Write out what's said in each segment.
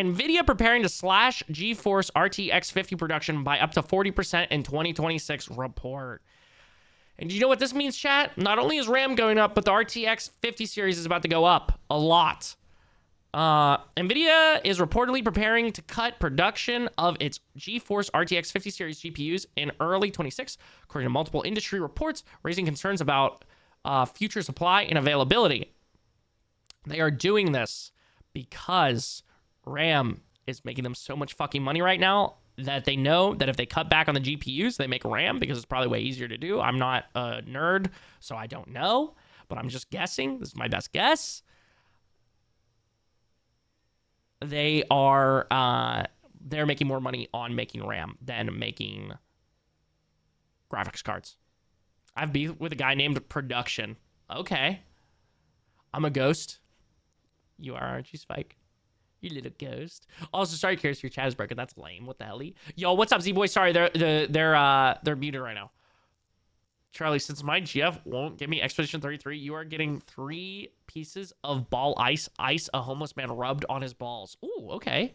Nvidia preparing to slash GeForce RTX 50 production by up to 40% in 2026 report. And you know what this means, chat? Not only is RAM going up, but the RTX 50 series is about to go up a lot. Nvidia is reportedly preparing to cut production of its GeForce RTX 50 series GPUs in early 26, according to multiple industry reports, raising concerns about future supply and availability. They are doing this because RAM is making them so much fucking money right now that they know that if they cut back on the GPUs, they make RAM because it's probably way easier to do. I'm not a nerd, so I don't know, but I'm just guessing. This is my best guess. They are they're making more money on making RAM than making graphics cards. I've been with a guy named Production. Okay. I'm a ghost. You are, aren't you, Spike? You little ghost. Also, sorry, Curious, your chat is broken. That's lame. What the hell? Yo, what's up, Z-Boy? Sorry, they're muted right now. Charlie, since my GF won't give me Expedition 33, you are getting 3 pieces of ball ice. Ice a homeless man rubbed on his balls. Ooh, okay.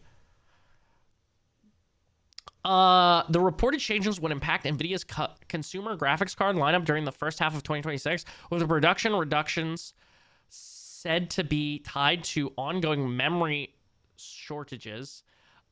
The reported changes would impact Nvidia's consumer graphics card lineup during the first half of 2026, with the production reductions said to be tied to ongoing memory shortages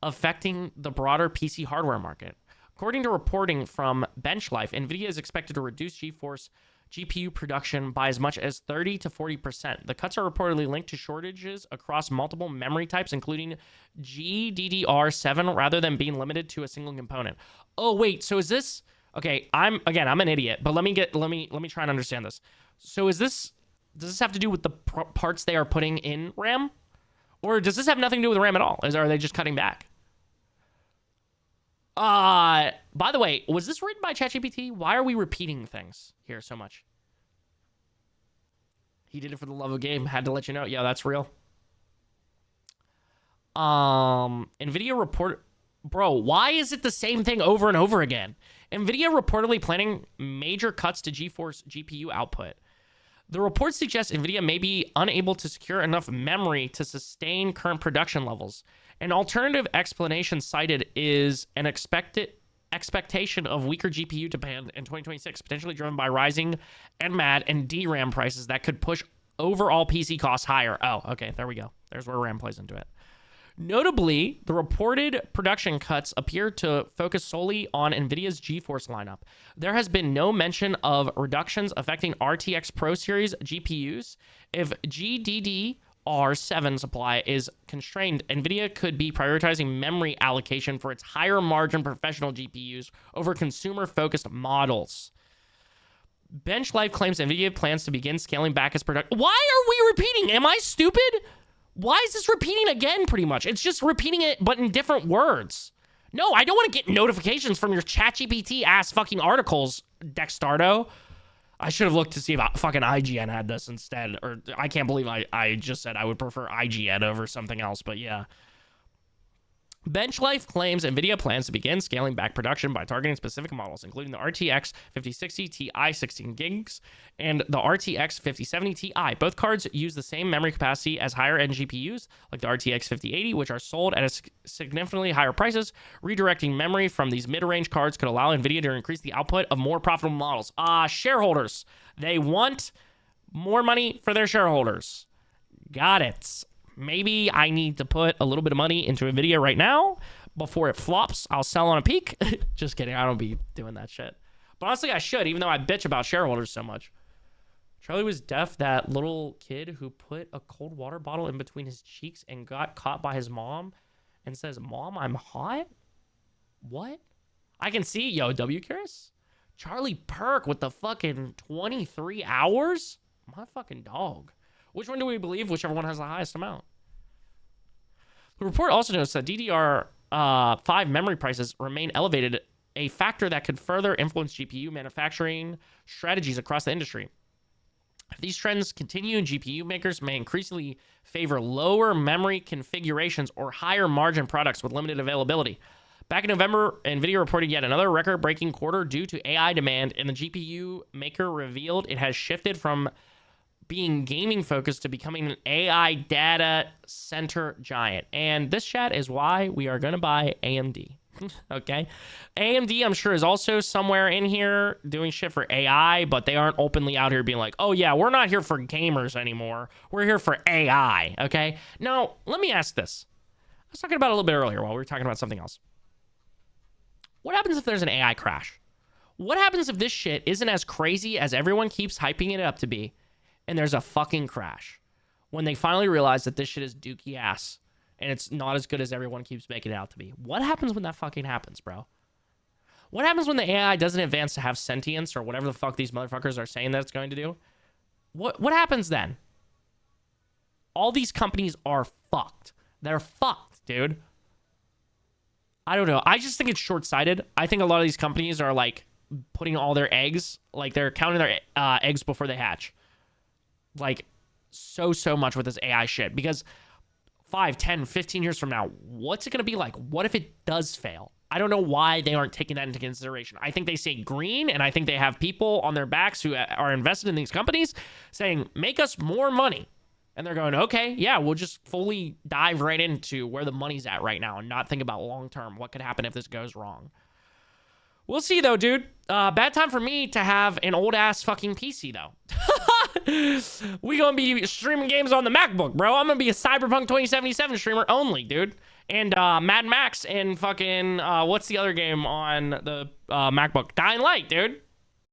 affecting the broader PC hardware market. According to reporting from BenchLife, Nvidia is expected to reduce GeForce GPU production by as much as 30 to 40%. The cuts are reportedly linked to shortages across multiple memory types, including GDDR7, rather than being limited to a single component. Oh, wait, so is this... Okay, I'm an idiot, but let me try and understand this. So does this have to do with the parts they are putting in RAM? Or does this have nothing to do with RAM at all? Are they just cutting back? By the way, was this written by ChatGPT? Why are we repeating things here so much? He did it for the love of the game. Had to let you know. Yeah, that's real. Nvidia report... Bro, why is it the same thing over and over again? Nvidia reportedly planning major cuts to GeForce GPU output. The report suggests Nvidia may be unable to secure enough memory to sustain current production levels. An alternative explanation cited is an expectation of weaker GPU demand in 2026, potentially driven by rising NMAD and DRAM prices that could push overall PC costs higher. Oh, okay, there we go. There's where RAM plays into it. Notably, the reported production cuts appear to focus solely on Nvidia's GeForce lineup. There has been no mention of reductions affecting RTX Pro Series GPUs. If GDDR7 supply is constrained, Nvidia could be prioritizing memory allocation for its higher margin professional GPUs over consumer-focused models. BenchLife claims Nvidia plans to begin scaling back its production. Why are we repeating? Am I stupid? Why is this repeating again, pretty much? It's just repeating it, but in different words. No, I don't want to get notifications from your ChatGPT-ass fucking articles, Dextardo. I should have looked to see if fucking IGN had this instead. Or I can't believe I just said I would prefer IGN over something else, but yeah. BenchLife claims Nvidia plans to begin scaling back production by targeting specific models, including the RTX 5060 Ti 16 gigs and the RTX 5070 Ti. Both cards use the same memory capacity as higher-end GPUs, like the RTX 5080, which are sold at significantly higher prices. Redirecting memory from these mid-range cards could allow Nvidia to increase the output of more profitable models. Shareholders. They want more money for their shareholders. Got it. Maybe I need to put a little bit of money into Nvidia right now before it flops. I'll sell on a peak. Just kidding. I don't be doing that shit. But honestly, I should, even though I bitch about shareholders so much. Charlie was deaf, that little kid who put a cold water bottle in between his cheeks and got caught by his mom and says, "Mom, I'm hot." What? I can see. Yo, W. Curious? Charlie Perk with the fucking 23 hours? My fucking dog. Which one do we believe? Whichever one has the highest amount. The report also notes that DDR5 memory prices remain elevated, a factor that could further influence GPU manufacturing strategies across the industry. If these trends continue, GPU makers may increasingly favor lower memory configurations or higher margin products with limited availability. Back in November, Nvidia reported yet another record-breaking quarter due to AI demand, and the GPU maker revealed it has shifted from being gaming focused to becoming an AI data center giant. And this chat is why we are going to buy AMD. Okay. AMD, I'm sure, is also somewhere in here doing shit for AI, but they aren't openly out here being like, oh yeah, we're not here for gamers anymore. We're here for AI. Okay. Now, let me ask this. I was talking about it a little bit earlier while we were talking about something else. What happens if there's an AI crash? What happens if this shit isn't as crazy as everyone keeps hyping it up to be, and there's a fucking crash? When they finally realize that this shit is dookie ass, and it's not as good as everyone keeps making it out to be. What happens when that fucking happens, bro? What happens when the AI doesn't advance to have sentience or whatever the fuck these motherfuckers are saying that it's going to do? What happens then? All these companies are fucked. They're fucked, dude. I don't know. I just think it's short-sighted. I think a lot of these companies are like putting all their eggs, like they're counting their eggs before they hatch. Like so much with this AI shit, because 5, 10, 15 years from now, what's it going to be like? What if it does fail? I don't know why they aren't taking that into consideration. I think they say green, and I think they have people on their backs who are invested in these companies saying, make us more money. And they're going, okay, yeah, we'll just fully dive right into where the money's at right now and not think about long-term. What could happen if this goes wrong? We'll see, though, dude. Bad time for me to have an old-ass fucking PC, though. We gonna be streaming games on the MacBook, bro. I'm gonna be a Cyberpunk 2077 streamer only, dude. And Mad Max and fucking, what's the other game on the MacBook? Dying Light, dude.